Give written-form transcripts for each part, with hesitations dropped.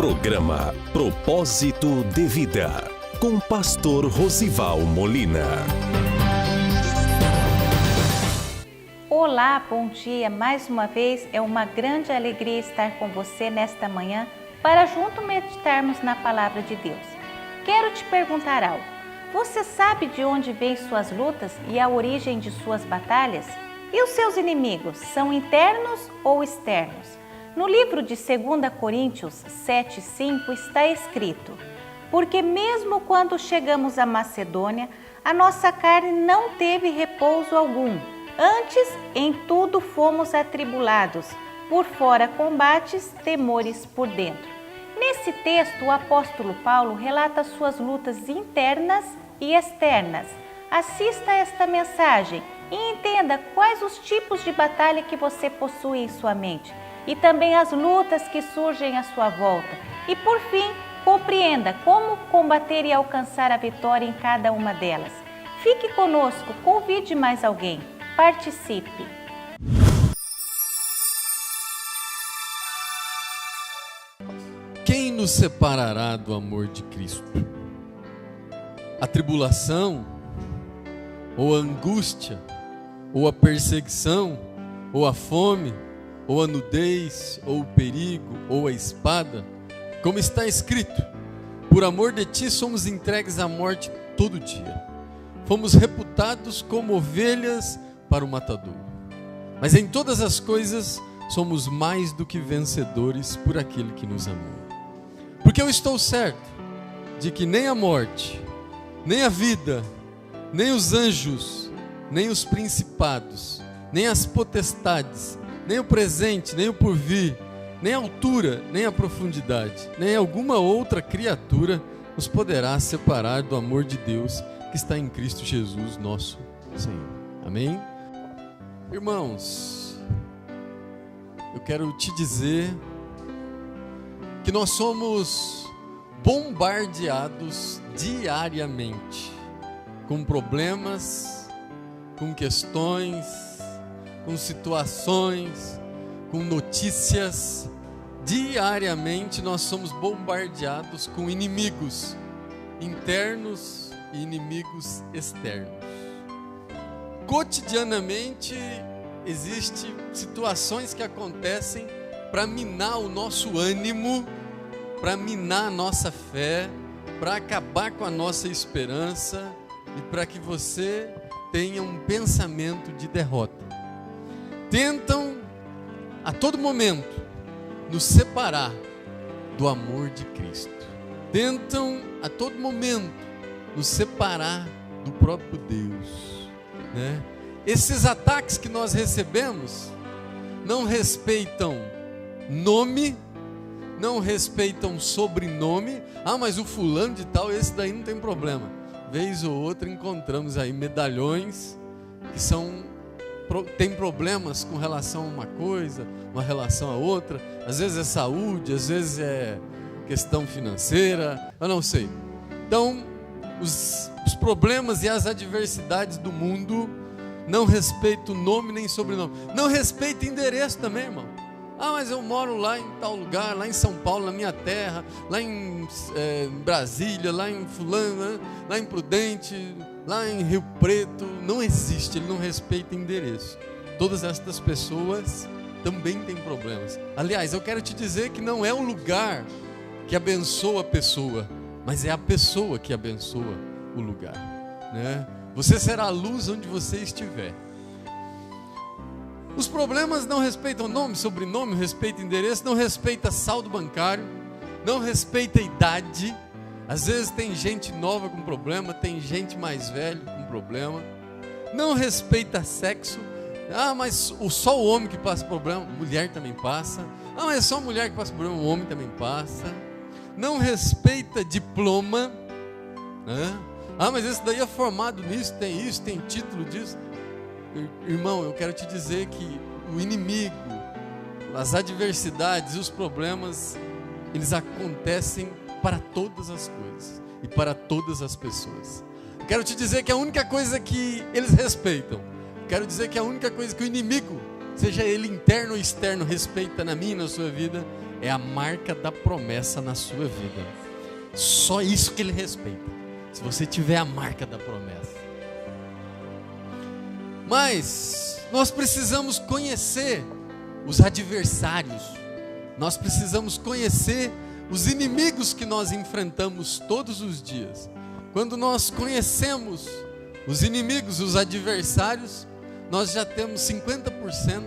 Programa Propósito de Vida, com Pastor Rosival Molina. Olá, bom dia. Mais uma vez é uma grande alegria estar com você nesta manhã para junto meditarmos na Palavra de Deus. Quero te perguntar algo. Você sabe de onde vêm suas lutas e a origem de suas batalhas? E os seus inimigos são internos ou externos? No livro de 2 Coríntios 7,5 está escrito: porque mesmo quando chegamos à Macedônia, a nossa carne não teve repouso algum. Antes, em tudo fomos atribulados, por fora combates, temores por dentro. Nesse texto, o apóstolo Paulo relata suas lutas internas e externas. Assista a esta mensagem e entenda quais os tipos de batalha que você possui em sua mente e também as lutas que surgem à sua volta. E por fim, compreenda como combater e alcançar a vitória em cada uma delas. Fique conosco, convide mais alguém, participe. Quem nos separará do amor de Cristo? A tribulação, ou a angústia, ou a perseguição, ou a fome, ou a nudez, ou o perigo, ou a espada? Como está escrito: por amor de ti somos entregues à morte todo dia. Fomos reputados como ovelhas para o matador. Mas em todas as coisas somos mais do que vencedores por aquele que nos amou. Porque eu estou certo de que nem a morte, nem a vida, nem os anjos, nem os principados, nem as potestades, nem o presente, nem o porvir, nem a altura, nem a profundidade, nem alguma outra criatura nos poderá separar do amor de Deus que está em Cristo Jesus, nosso Senhor. Amém? Irmãos, eu quero te dizer que nós somos bombardeados diariamente com problemas, com questões, com situações, com notícias. Diariamente nós somos bombardeados com inimigos internos e inimigos externos. Cotidianamente existem situações que acontecem para minar o nosso ânimo, para minar a nossa fé, para acabar com a nossa esperança e para que você tenha um pensamento de derrota. Tentam a todo momento nos separar do amor de Cristo. Tentam a todo momento nos separar do próprio Deus, né? Esses ataques que nós recebemos não respeitam nome, não respeitam sobrenome. Ah, mas o fulano de tal, esse daí não tem problema. Vez ou outra encontramos aí medalhões que tem problemas com relação a uma coisa, uma relação a outra. Às vezes é saúde, às vezes é questão financeira, eu não sei. Então, os problemas e as adversidades do mundo não respeitam nome nem sobrenome. Não respeita endereço também, irmão. Ah, mas eu moro lá em tal lugar, lá em São Paulo, na minha terra, lá em Brasília, lá em Fulano, lá em Prudente, lá em Rio Preto. Não existe, ele não respeita endereço. Todas estas pessoas também têm problemas. Aliás, eu quero te dizer que não é o lugar que abençoa a pessoa, mas é a pessoa que abençoa o lugar, né? Você será a luz onde você estiver. Os problemas não respeitam nome, sobrenome, respeitam endereço, não respeita saldo bancário, não respeita idade. Às vezes tem gente nova com problema, tem gente mais velha com problema. Não respeita sexo. Ah, mas só o homem que passa problema, mulher também passa. Ah, mas é só a mulher que passa problema, o homem também passa. Não respeita diploma, né? Ah, mas esse daí é formado nisso, tem título disso. Irmão, eu quero te dizer que o inimigo, as adversidades e os problemas, eles acontecem para todas as coisas e para todas as pessoas. Eu quero te dizer que a única coisa que eles respeitam, quero dizer que a única coisa que o inimigo, seja ele interno ou externo, respeita na minha e na sua vida, é a marca da promessa na sua vida. Só isso que Ele respeita. Se você tiver a marca da promessa. Mas nós precisamos conhecer os adversários. Nós precisamos conhecer os inimigos que nós enfrentamos todos os dias. Quando nós conhecemos os inimigos, os adversários, nós já temos 50%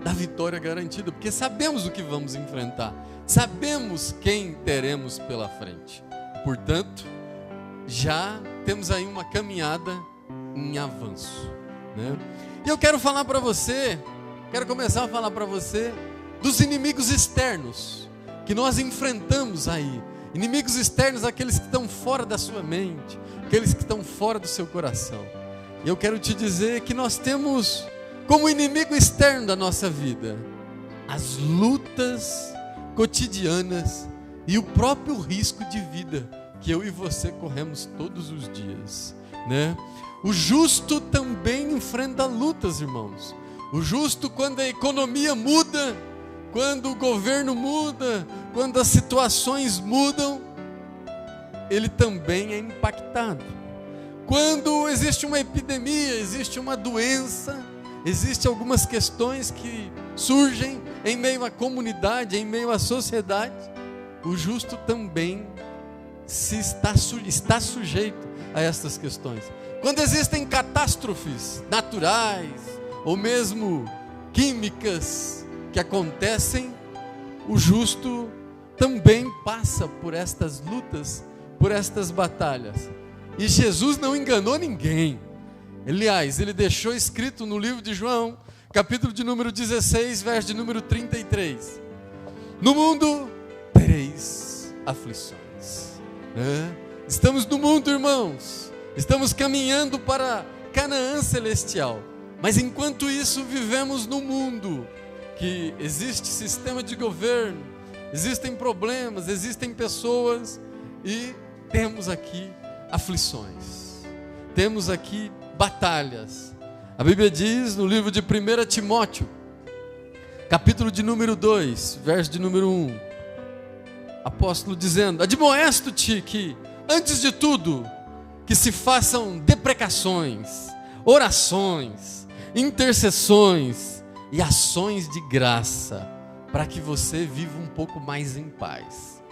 da vitória garantida, porque sabemos o que vamos enfrentar, sabemos quem teremos pela frente. Portanto, já temos aí uma caminhada em avanço, né? E eu quero falar para você, quero começar a falar para você dos inimigos externos que nós enfrentamos aí. Inimigos externos, aqueles que estão fora da sua mente, aqueles que estão fora do seu coração. E eu quero te dizer que nós temos como inimigo externo da nossa vida as lutas cotidianas e o próprio risco de vida que eu e você corremos todos os dias, né? O justo também enfrenta lutas, irmãos. O justo, quando a economia muda, quando o governo muda, quando as situações mudam, ele também é impactado. Quando existe uma epidemia, existe uma doença, existem algumas questões que surgem em meio à comunidade, em meio à sociedade, o justo também está sujeito a essas questões. Quando existem catástrofes naturais ou mesmo químicas que acontecem, o justo também passa por estas lutas, por estas batalhas. E Jesus não enganou ninguém. Aliás, ele deixou escrito no livro de João, capítulo de número 16, verso de número 33. No mundo tereis aflições. Estamos no mundo, irmãos. Estamos caminhando para Canaã celestial. Mas enquanto isso, vivemos no mundo que existe sistema de governo, existem problemas, existem pessoas e temos aqui aflições, temos aqui batalhas. A Bíblia diz no livro de 1 Timóteo, capítulo de número 2, verso de número 1, apóstolo dizendo: admoesto-te que, antes de tudo, que se façam deprecações, orações, intercessões e ações de graça, para que você viva um pouco mais em paz.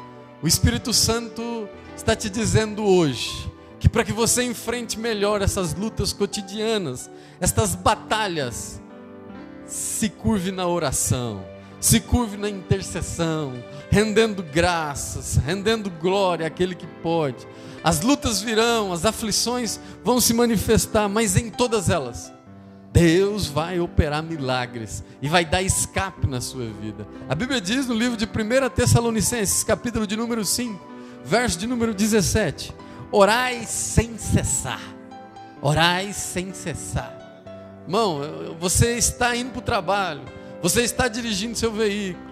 O Espírito Santo está te dizendo hoje que para que você enfrente melhor essas lutas cotidianas, estas batalhas, se curve na oração, se curve na intercessão, rendendo graças, rendendo glória àquele que pode. As lutas virão, as aflições vão se manifestar, mas em todas elas Deus vai operar milagres e vai dar escape na sua vida. A Bíblia diz no livro de 1 Tessalonicenses, capítulo de número 5, verso de número 17: orai sem cessar. Orai sem cessar. Irmão, você está indo para o trabalho, você está dirigindo seu veículo,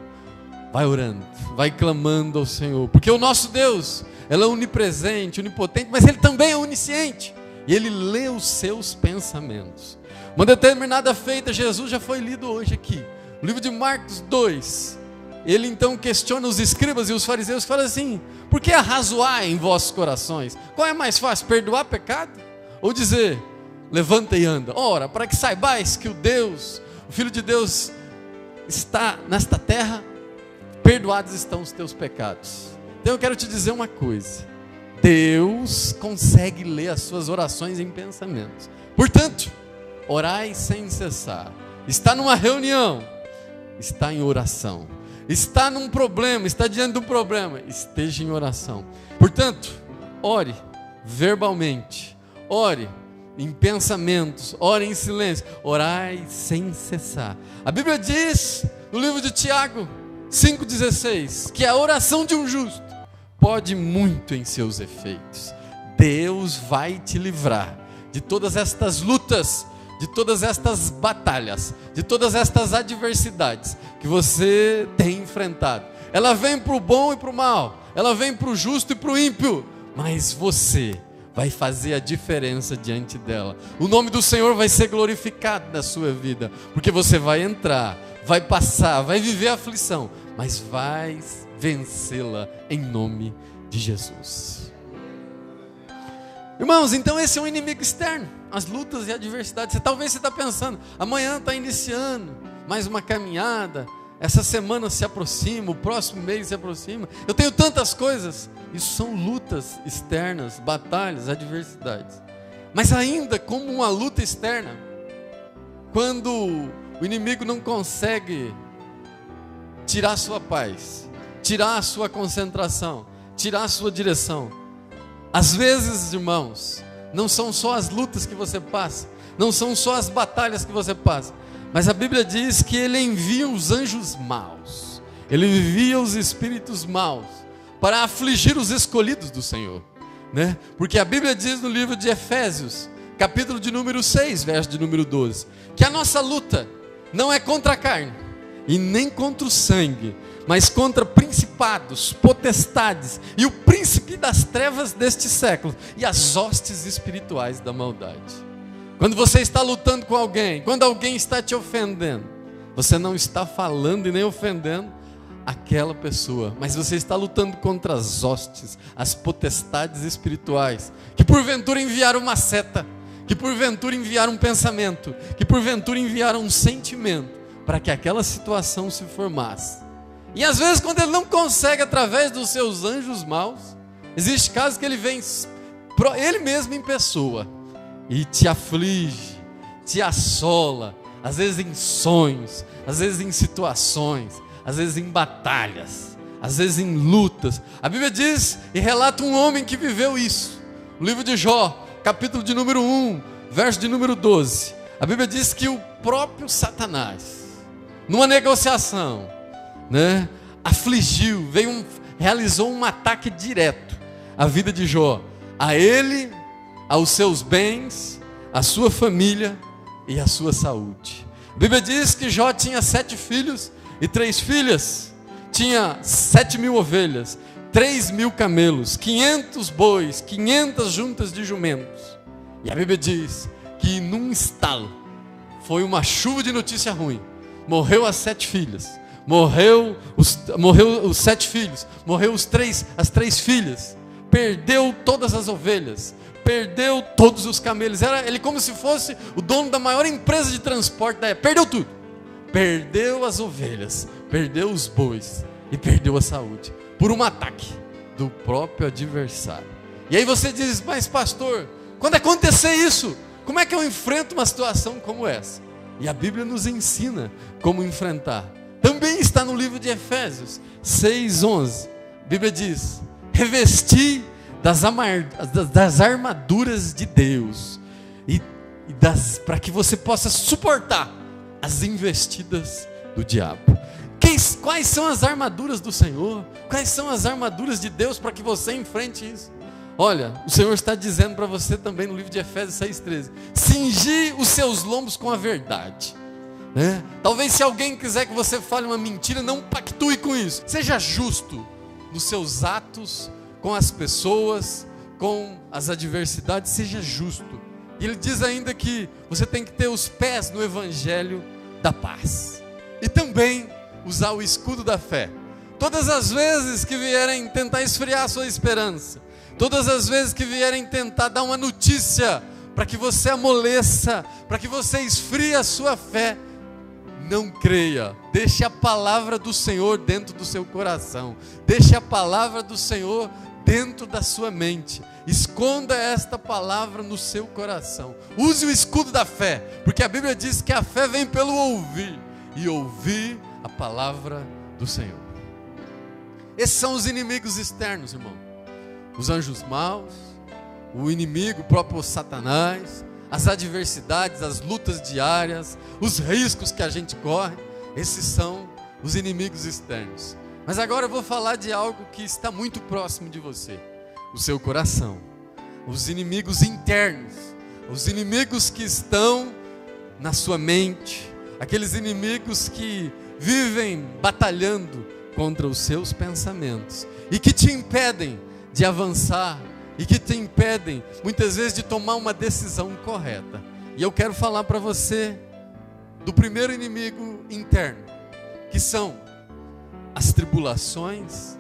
vai orando, vai clamando ao Senhor, porque o nosso Deus, Ele é onipresente, onipotente, mas Ele também é onisciente, e Ele lê os seus pensamentos. Uma determinada feita, Jesus já foi lido hoje aqui, no livro de Marcos 2, ele então questiona os escribas e os fariseus, que falam assim: por que arrazoar em vossos corações? Qual é mais fácil, perdoar pecado? Ou dizer, levanta e anda? Ora, para que saibais que o Filho de Deus está nesta terra, perdoados estão os teus pecados. Então eu quero te dizer uma coisa: Deus consegue ler as suas orações em pensamentos. Portanto, orai sem cessar. Está numa reunião, está em oração. Está num problema, está diante de um problema, esteja em oração. Portanto, ore verbalmente, ore em pensamentos, ore em silêncio, orai sem cessar. A Bíblia diz no livro de Tiago 5,16 que a oração de um justo pode muito em seus efeitos. Deus vai te livrar de todas estas lutas, de todas estas batalhas, de todas estas adversidades que você tem enfrentado. Ela vem para o bom e para o mal, ela vem para o justo e para o ímpio, mas você vai fazer a diferença diante dela. O nome do Senhor vai ser glorificado na sua vida, porque você vai entrar, vai passar, vai viver a aflição, mas vais vencê-la em nome de Jesus. Irmãos, então esse é um inimigo externo, as lutas e adversidades. Talvez você está pensando, amanhã está iniciando mais uma caminhada, essa semana se aproxima, o próximo mês se aproxima, eu tenho tantas coisas. Isso são lutas externas, batalhas, adversidades. Mas ainda como uma luta externa, quando o inimigo não consegue tirar a sua paz, tirar a sua concentração, tirar a sua direção, às vezes, irmãos, não são só as lutas que você passa, não são só as batalhas que você passa, mas a Bíblia diz que Ele envia os anjos maus, Ele envia os espíritos maus para afligir os escolhidos do Senhor, né? Porque a Bíblia diz no livro de Efésios, capítulo de número 6, verso de número 12, que a nossa luta não é contra a carne e nem contra o sangue, mas contra principados, potestades e o príncipe das trevas deste século e as hostes espirituais da maldade. Quando você está lutando com alguém, quando alguém está te ofendendo, você não está falando e nem ofendendo aquela pessoa, mas você está lutando contra as hostes, as potestades espirituais, que porventura enviaram uma seta, que porventura enviaram um pensamento, que porventura enviaram um sentimento, para que aquela situação se formasse. E às vezes quando ele não consegue através dos seus anjos maus, existe casos que ele vem, ele mesmo em pessoa, e te aflige, te assola, às vezes em sonhos, às vezes em situações, às vezes em batalhas, às vezes em lutas. A Bíblia diz e relata um homem que viveu isso. No livro de Jó, capítulo de número 1, verso de número 12. A Bíblia diz que o próprio Satanás, numa negociação, né, afligiu, realizou um ataque direto à vida de Jó, a ele, aos seus bens, à sua família e à sua saúde. A Bíblia diz que Jó tinha 7 filhos e 3 filhas, tinha 7.000 ovelhas, 3.000 camelos, 500 bois, 500 juntas de jumentos. E a Bíblia diz que num estalo, foi uma chuva de notícia ruim, morreu as 7 filhas, morreu os 7 filhos, morreu as 3 filhas, perdeu todas as ovelhas, perdeu todos os camelos. Era ele como se fosse o dono da maior empresa de transporte da época. Perdeu tudo, perdeu as ovelhas, perdeu os bois e perdeu a saúde, por um ataque do próprio adversário. E aí você diz, mas pastor, quando acontecer isso, como é que eu enfrento uma situação como essa? E a Bíblia nos ensina como enfrentar. Também está no livro de Efésios 6:11. A Bíblia diz, revesti das armaduras de Deus para que você possa suportar as investidas do diabo. Quais são as armaduras do Senhor? Quais são as armaduras de Deus para que você enfrente isso? Olha, o Senhor está dizendo para você também no livro de Efésios 6:13, cingir os seus lombos com a verdade, né? Talvez se alguém quiser que você fale uma mentira, não pactue com isso. Seja justo nos seus atos, com as pessoas, com as adversidades, seja justo. E ele diz ainda que você tem que ter os pés no evangelho da paz. E também usar o escudo da fé. Todas as vezes que vierem tentar esfriar a sua esperança, todas as vezes que vierem tentar dar uma notícia para que você amoleça, para que você esfrie a sua fé, não creia. Deixe a palavra do Senhor dentro do seu coração. Deixe a palavra do Senhor dentro da sua mente. Esconda esta palavra no seu coração. Use o escudo da fé, porque a Bíblia diz que a fé vem pelo ouvir, e ouvir a palavra do Senhor. Esses são os inimigos externos, irmão. Os anjos maus, o inimigo, o próprio Satanás, as adversidades, as lutas diárias, os riscos que a gente corre. Esses são os inimigos externos. Mas agora eu vou falar de algo que está muito próximo de você, o seu coração. Os inimigos internos, os inimigos que estão na sua mente, aqueles inimigos que vivem batalhando contra os seus pensamentos e que te impedem de avançar e que te impedem muitas vezes de tomar uma decisão correta. E eu quero falar para você do primeiro inimigo interno, que são as tribulações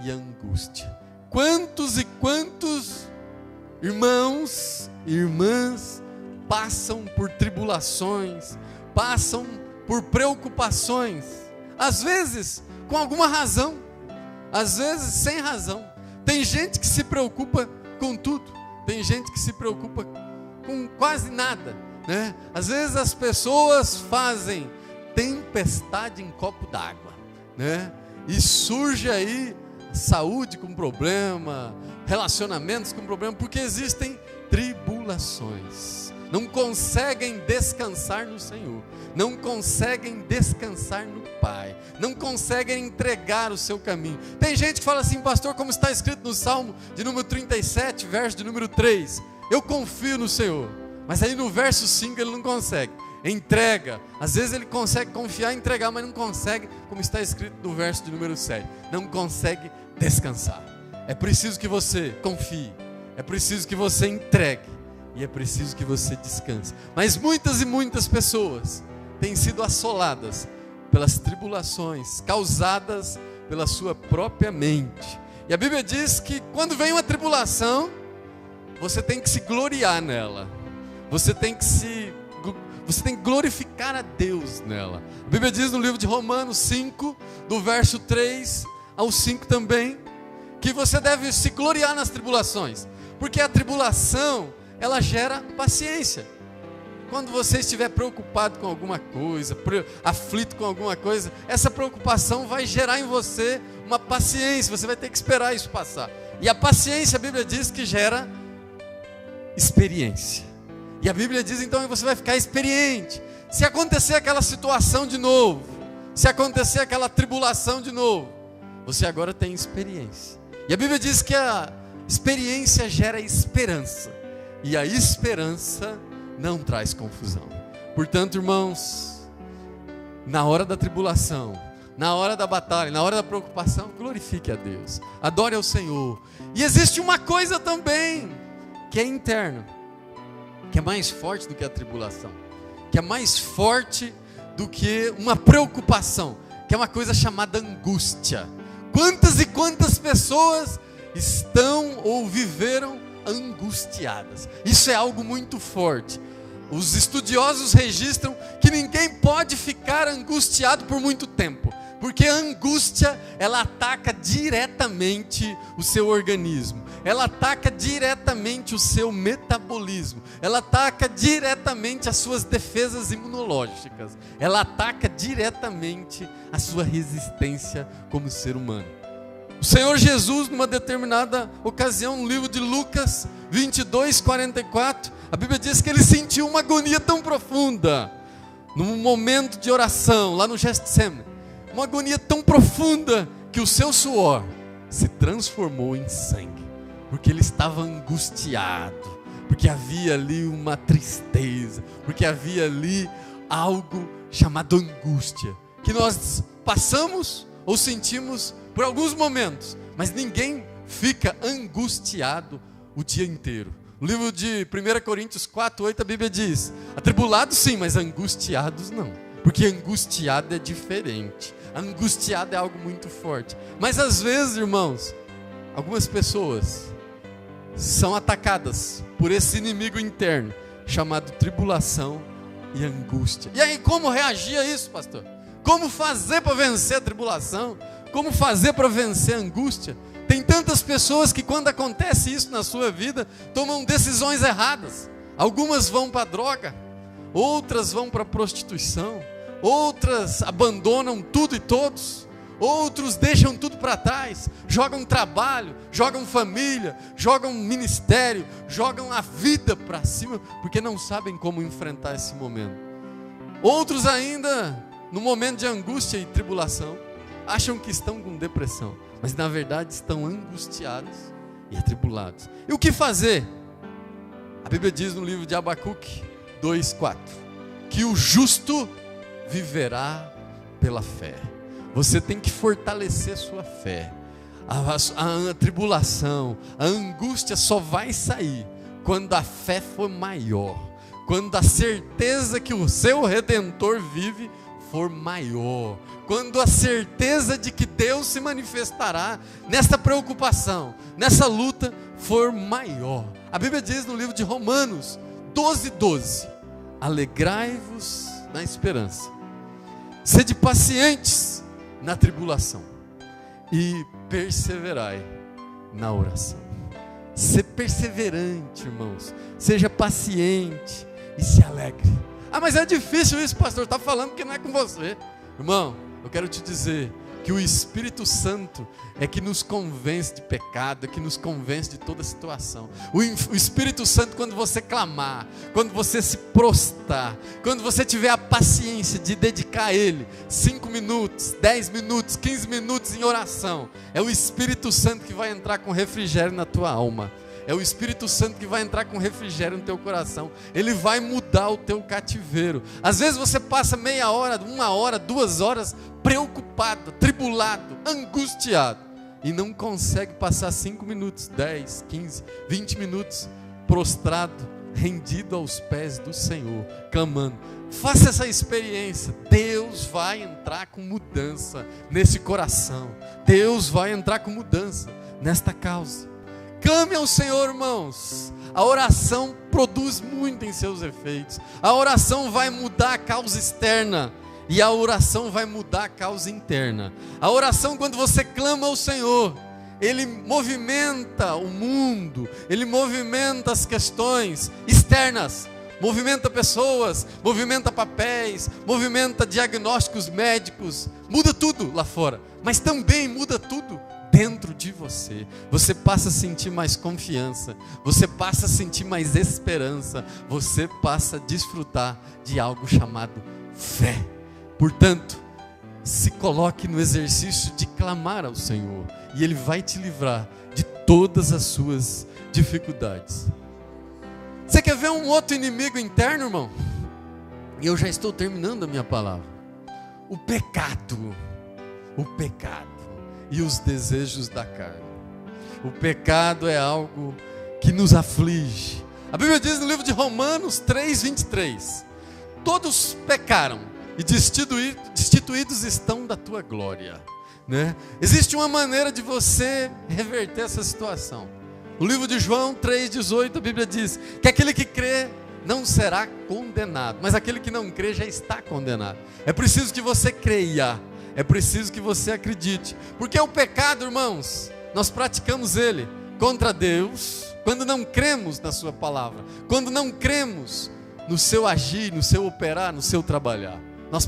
e a angústia. Quantos e quantos irmãos e irmãs passam por tribulações, passam por preocupações, às vezes com alguma razão, às vezes sem razão. Tem gente que se preocupa com tudo, tem gente que se preocupa com quase nada, né? Às vezes as pessoas fazem tempestade em copo d'água, né? E surge aí saúde com problema, relacionamentos com problema, porque existem tribulações. Não conseguem descansar no Senhor, não conseguem descansar no Pai, não conseguem entregar o seu caminho. Tem gente que fala assim: pastor, como está escrito no Salmo de número 37, verso de número 3, eu confio no Senhor. Mas aí no verso 5 ele não consegue, entrega. Às vezes ele consegue confiar e entregar, mas não consegue, como está escrito no verso de número 7, não consegue descansar. É preciso que você confie, é preciso que você entregue, e é preciso que você descanse. Mas muitas e muitas pessoas têm sido assoladas pelas tribulações causadas pela sua própria mente. E a Bíblia diz que quando vem uma tribulação, você tem que se gloriar nela, você tem que glorificar a Deus nela. A Bíblia diz no livro de Romanos 5, do verso 3 ao 5 também, que você deve se gloriar nas tribulações, porque a tribulação, ela gera paciência. Quando você estiver preocupado com alguma coisa, aflito com alguma coisa, essa preocupação vai gerar em você uma paciência, você vai ter que esperar isso passar. E a paciência, a Bíblia diz que gera experiência. E a Bíblia diz então que você vai ficar experiente. Se acontecer aquela situação de novo, se acontecer aquela tribulação de novo, você agora tem experiência. E a Bíblia diz que a experiência gera esperança, e a esperança não traz confusão. Portanto, irmãos, na hora da tribulação, na hora da batalha, na hora da preocupação, glorifique a Deus, adore ao Senhor. E existe uma coisa também que é interna, que é mais forte do que a tribulação, que é mais forte do que uma preocupação, que é uma coisa chamada angústia. Quantas e quantas pessoas estão ou viveram angustiadas? Isso é algo muito forte. Os estudiosos registram que ninguém pode ficar angustiado por muito tempo, porque a angústia, ela ataca diretamente o seu organismo, ela ataca diretamente o seu metabolismo, ela ataca diretamente as suas defesas imunológicas, ela ataca diretamente a sua resistência como ser humano. O Senhor Jesus, numa determinada ocasião, no livro de Lucas 22, 44, a Bíblia diz que ele sentiu uma agonia tão profunda, num momento de oração, lá no Getsemane, uma agonia tão profunda, que o seu suor se transformou em sangue, porque ele estava angustiado, porque havia ali uma tristeza, porque havia ali algo chamado angústia, que nós passamos ou sentimos por alguns momentos, mas ninguém fica angustiado o dia inteiro. No livro de 1 Coríntios 4, 8, a Bíblia diz: atribulados sim, mas angustiados não, porque angustiado é diferente, angustiado é algo muito forte. Mas às vezes, irmãos, algumas pessoas são atacadas por esse inimigo interno, chamado tribulação e angústia. E aí, como reagir a isso, pastor? Como fazer para vencer a tribulação? Como fazer para vencer a angústia? Tem tantas pessoas que, quando acontece isso na sua vida, tomam decisões erradas. Algumas vão para a droga, outras vão para a prostituição, outras abandonam tudo e todos, outros deixam tudo para trás, jogam trabalho, jogam família, jogam ministério, jogam a vida para cima, porque não sabem como enfrentar esse momento. Outros ainda, no momento de angústia e tribulação, acham que estão com depressão, mas na verdade estão angustiados e atribulados. E o que fazer? A Bíblia diz no livro de Abacuque 2:4 que o justo viverá pela fé. Você tem que fortalecer sua fé. A tribulação, a angústia só vai sair quando a fé for maior, quando a certeza que o seu Redentor vive for maior, quando a certeza de que Deus se manifestará nessa preocupação, nessa luta for maior. A Bíblia diz no livro de Romanos 12:12: alegrai-vos na esperança, sede pacientes na tribulação e perseverai na oração. Ser perseverante, irmãos, seja paciente e se alegre. Ah, mas é difícil isso, pastor, está falando que não é com você. Irmão, eu quero te dizer que o Espírito Santo é que nos convence de pecado, é que nos convence de toda situação. O Espírito Santo, quando você clamar, quando você se prostrar, quando você tiver a paciência de dedicar a Ele 5 minutos, 10 minutos, 15 minutos em oração, é o Espírito Santo que vai entrar com refrigério na tua alma. É o Espírito Santo que vai entrar com refrigério no teu coração. Ele vai mudar o teu cativeiro. Às vezes você passa meia hora, 1 hora, 2 horas preocupado, tribulado, angustiado, e não consegue passar 5 minutos, 10, 15, 20 minutos prostrado, rendido aos pés do Senhor, clamando. Faça essa experiência. Deus vai entrar com mudança nesse coração. Deus vai entrar com mudança nesta causa. Clame ao Senhor, irmãos. A oração produz muito em seus efeitos. A oração vai mudar a causa externa e a oração vai mudar a causa interna. A oração, quando você clama ao Senhor, Ele movimenta o mundo, Ele movimenta as questões externas, movimenta pessoas, movimenta papéis, movimenta diagnósticos médicos, muda tudo lá fora, mas também muda tudo dentro de você. Você passa a sentir mais confiança, você passa a sentir mais esperança, você passa a desfrutar de algo chamado fé. Portanto, se coloque no exercício de clamar ao Senhor, e Ele vai te livrar de todas as suas dificuldades. Você quer ver um outro inimigo interno, irmão? E eu já estou terminando a minha palavra. O pecado e os desejos da carne. O pecado é algo que nos aflige. A Bíblia diz no livro de Romanos 3:23: todos pecaram e destituídos estão da tua glória, né? Existe uma maneira de você reverter essa situação. No livro de João 3:18, a Bíblia diz que aquele que crê não será condenado, mas aquele que não crê já está condenado. É preciso que você creia, é preciso que você acredite, porque o pecado, irmãos, nós praticamos ele contra Deus, quando não cremos na sua palavra, quando não cremos no seu agir, no seu operar, no seu trabalhar. Nós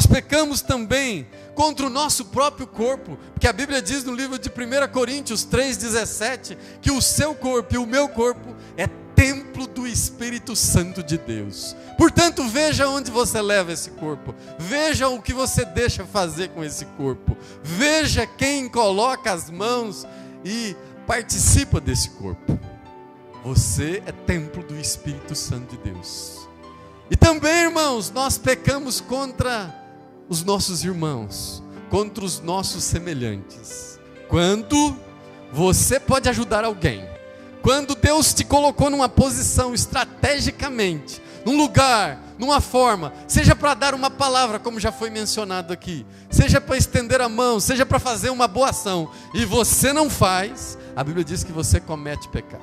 pecamos também contra o nosso próprio corpo, porque a Bíblia diz no livro de 1 Coríntios 3:17, que o seu corpo e o meu corpo é templo do Espírito Santo de Deus. Portanto, veja onde você leva esse corpo, veja o que você deixa fazer com esse corpo, veja quem coloca as mãos e participa desse corpo. Você é templo do Espírito Santo de Deus. E também, irmãos, nós pecamos contra os nossos irmãos, contra os nossos semelhantes. Quando você pode ajudar alguém, quando Deus te colocou numa posição estrategicamente, num lugar, numa forma, seja para dar uma palavra, como já foi mencionado aqui, seja para estender a mão, seja para fazer uma boa ação, e você não faz, a Bíblia diz que você comete pecado,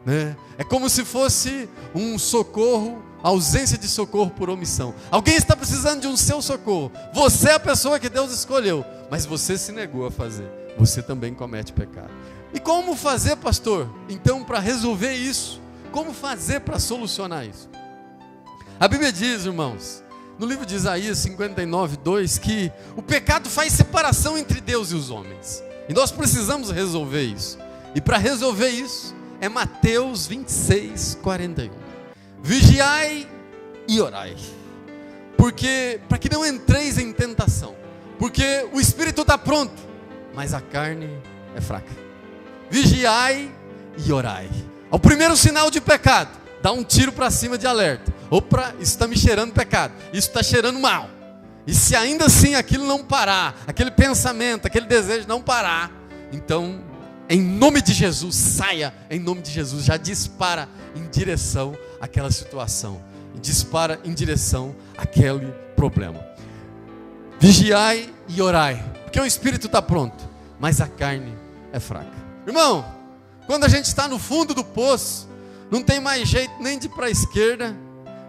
né? É como se fosse um socorro, ausência de socorro por omissão. Alguém está precisando de um seu socorro, você é a pessoa que Deus escolheu, mas você se negou a fazer, você também comete pecado. E como fazer, pastor? Então, para resolver isso, como fazer para solucionar isso? A Bíblia diz, irmãos, no livro de Isaías 59:2, que o pecado faz separação entre Deus e os homens, e nós precisamos resolver isso. E para resolver isso, é Mateus 26:41. Vigiai e orai, porque para que não entreis em tentação, porque o espírito está pronto, mas a carne é fraca. Vigiai e orai. Ao primeiro sinal de pecado, dá um tiro para cima de alerta. Opa, isso está me cheirando pecado, isso está cheirando mal. E se ainda assim aquilo não parar, aquele pensamento, aquele desejo não parar, então, em nome de Jesus, saia, em nome de Jesus, já dispara em direção àquela situação, dispara em direção àquele problema. Vigiai e orai, porque o espírito está pronto, mas a carne é fraca. Irmão, quando a gente está no fundo do poço, não tem mais jeito nem de ir para a esquerda,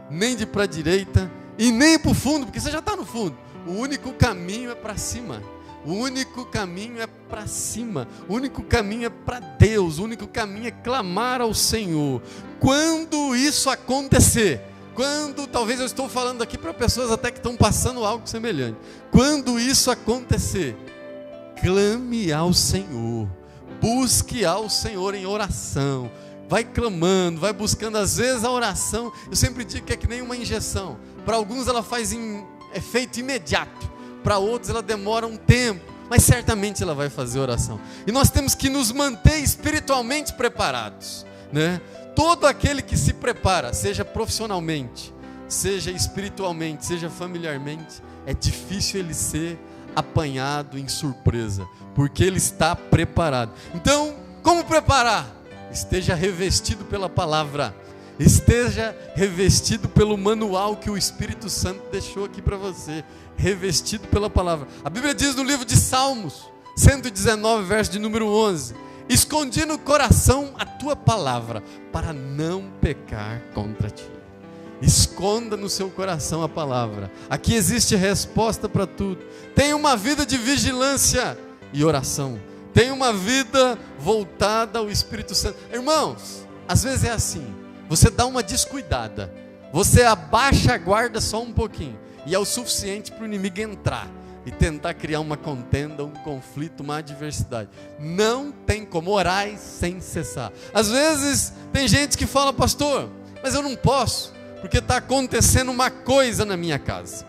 nem de ir para a direita, e nem para o fundo, porque você já está no fundo. O único caminho é para cima. O único caminho é para cima. O único caminho é para Deus. O único caminho é clamar ao Senhor. Quando isso acontecer, talvez eu estou falando aqui para pessoas até que estão passando algo semelhante. Quando isso acontecer, clame ao Senhor. Busque ao Senhor em oração. Vai clamando, vai buscando. Às vezes a oração, eu sempre digo que é que nem uma injeção. Para alguns ela faz efeito imediato. Para outros ela demora um tempo. Mas certamente ela vai fazer oração. E nós temos que nos manter espiritualmente preparados, né? Todo aquele que se prepara, seja profissionalmente, seja espiritualmente, seja familiarmente, é difícil ele ser apanhado em surpresa, porque ele está preparado. Então, como preparar? Esteja revestido pela palavra, esteja revestido pelo manual que o Espírito Santo deixou aqui para você, revestido pela palavra. A Bíblia diz no livro de Salmos 119, verso de número 11: escondi no coração a tua palavra, para não pecar contra ti. Esconda no seu coração a palavra. Aqui existe resposta para tudo. Tenha uma vida de vigilância e oração. Tenha uma vida voltada ao Espírito Santo. Irmãos, às vezes é assim. Você dá uma descuidada. Você abaixa a guarda só um pouquinho. E é o suficiente para o inimigo entrar e tentar criar uma contenda, um conflito, uma adversidade. Não tem como orar sem cessar. Às vezes tem gente que fala: pastor, mas eu não posso, porque está acontecendo uma coisa na minha casa.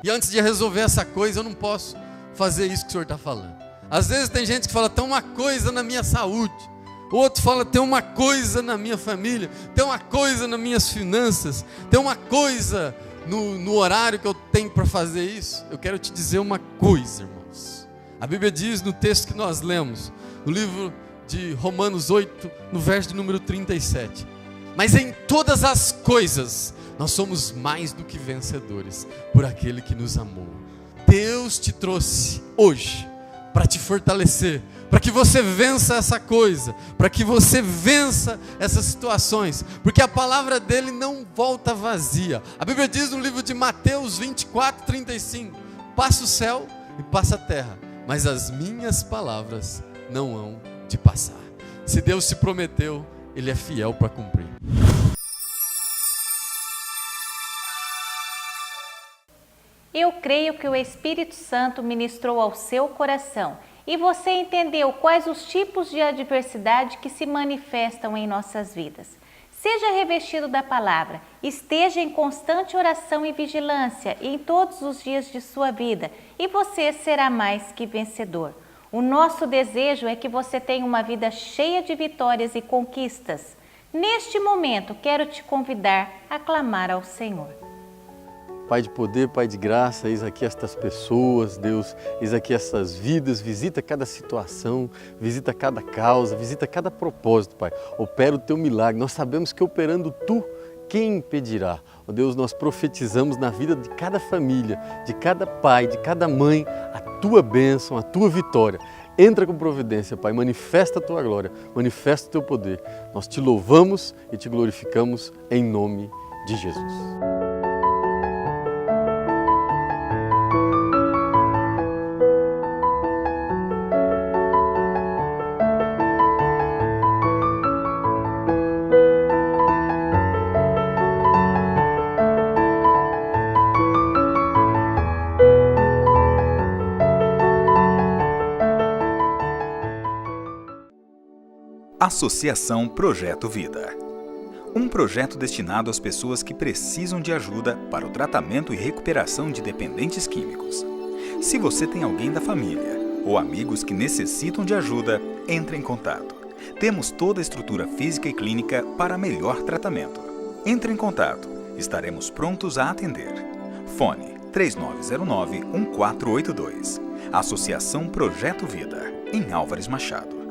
E antes de resolver essa coisa, eu não posso fazer isso que o senhor está falando. Às vezes tem gente que fala: tem uma coisa na minha saúde. O outro fala: tem uma coisa na minha família, tem uma coisa nas minhas finanças, tem uma coisa no horário que eu tenho para fazer isso. Eu quero te dizer uma coisa, irmãos. A Bíblia diz no texto que nós lemos, no livro de Romanos 8, no verso de número 37: mas em todas as coisas nós somos mais do que vencedores por aquele que nos amou. Deus te trouxe hoje para te fortalecer, para que você vença essa coisa, para que você vença essas situações, porque a palavra dele não volta vazia. A Bíblia diz no livro de Mateus 24, 35: passa o céu e passa a terra, mas as minhas palavras não hão de passar. Se Deus se prometeu, ele é fiel para cumprir. Eu creio que o Espírito Santo ministrou ao seu coração e você entendeu quais os tipos de adversidade que se manifestam em nossas vidas. Seja revestido da palavra, esteja em constante oração e vigilância em todos os dias de sua vida e você será mais que vencedor. O nosso desejo é que você tenha uma vida cheia de vitórias e conquistas. Neste momento, quero te convidar a clamar ao Senhor. Pai de poder, Pai de graça, eis aqui estas pessoas, Deus, eis aqui essas vidas, visita cada situação, visita cada causa, visita cada propósito, Pai. Opera o Teu milagre, nós sabemos que operando Tu, quem impedirá? Ó Deus, nós profetizamos na vida de cada família, de cada pai, de cada mãe, a Tua bênção, a Tua vitória. Entra com providência, Pai, manifesta a Tua glória, manifesta o Teu poder. Nós Te louvamos e Te glorificamos em nome de Jesus. Associação Projeto Vida. Um projeto destinado às pessoas que precisam de ajuda para o tratamento e recuperação de dependentes químicos. Se você tem alguém da família ou amigos que necessitam de ajuda, entre em contato. Temos toda a estrutura física e clínica para melhor tratamento. Entre em contato. Estaremos prontos a atender. Fone 3909-1482. Associação Projeto Vida, em Álvares Machado.